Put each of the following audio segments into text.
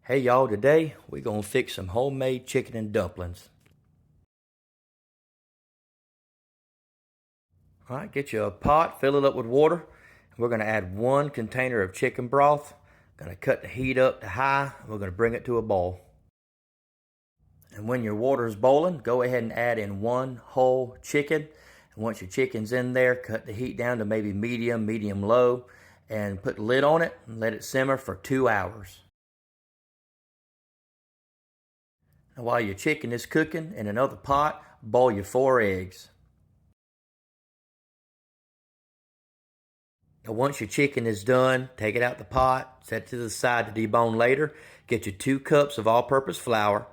Hey y'all, today we're going to fix some homemade chicken and dumplings. Alright, get you a pot, fill it up with water. We're going to add 1 container of chicken broth. Going to cut the heat up to high. We're going to bring it to a boil. And when your water is boiling, go ahead and add in 1 whole chicken. And once your chicken's in there, cut the heat down to maybe medium low, and put the lid on it and let it simmer for 2 hours. Now, while your chicken is cooking, in another pot, boil your 4 eggs. Now, once your chicken is done, take it out the pot, set it to the side to debone later. Get you 2 cups of all-purpose flour,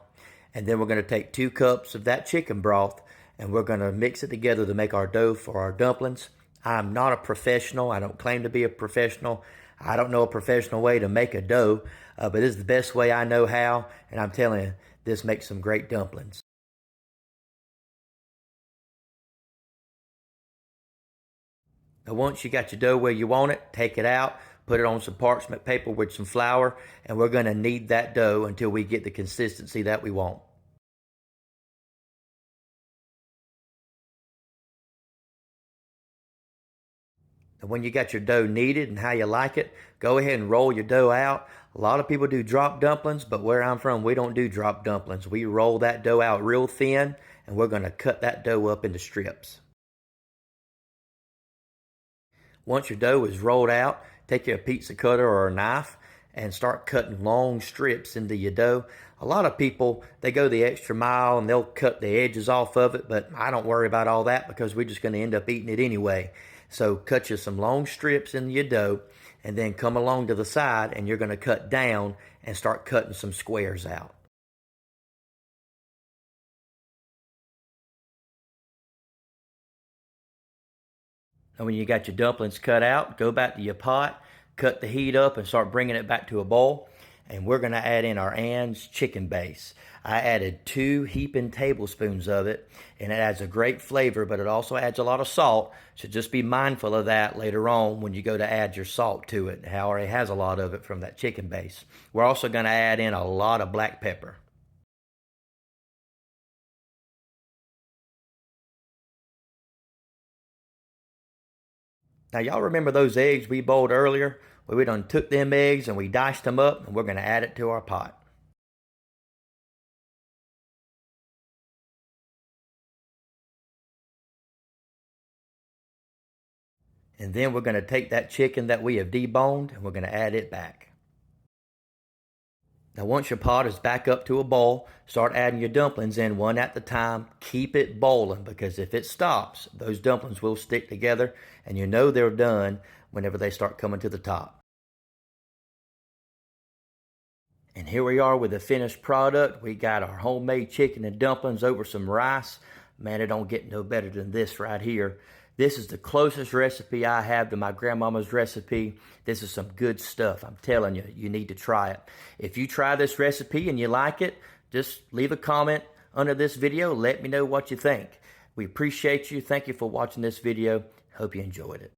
and then we're going to take 2 cups of that chicken broth, and we're going to mix it together to make our dough for our dumplings. I'm not a professional. I don't claim to be a professional. I don't know a professional way to make a dough, but this is the best way I know how, and I'm telling you, this makes some great dumplings. Now, once you got your dough where you want it, take it out, put it on some parchment paper with some flour, and we're going to knead that dough until we get the consistency that we want. And when you got your dough kneaded and how you like it, go ahead and roll your dough out. A lot of people do drop dumplings, but where I'm from, we don't do drop dumplings. We roll that dough out real thin, and we're going to cut that dough up into strips. Once your dough is rolled out, take your pizza cutter or a knife and start cutting long strips into your dough. A lot of people, they go the extra mile and they'll cut the edges off of it, but I don't worry about all that because we're just going to end up eating it anyway. So cut you some long strips in your dough and then come along to the side and you're going to cut down and start cutting some squares out. And when you got your dumplings cut out, go back to your pot, cut the heat up and start bringing it back to a boil. And we're going to add in our Ann's chicken base. I added 2 heaping tablespoons of it, and it adds a great flavor, but it also adds a lot of salt. So just be mindful of that later on when you go to add your salt to it. It already has a lot of it from that chicken base. We're also going to add in a lot of black pepper. Now, y'all remember those eggs we boiled earlier? Well, we done took them eggs and we diced them up, and we're going to add it to our pot. And then we're going to take that chicken that we have deboned and we're going to add it back. Now, once your pot is back up to a boil, start adding your dumplings in one at a time. Keep it boiling, because if it stops, those dumplings will stick together and you know they're done whenever they start coming to the top. And here we are with the finished product. We got our homemade chicken and dumplings over some rice. Man, it don't get no better than this right here. This is the closest recipe I have to my grandmama's recipe. This is some good stuff. I'm telling you, you need to try it. If you try this recipe and you like it, just leave a comment under this video. Let me know what you think. We appreciate you. Thank you for watching this video. Hope you enjoyed it.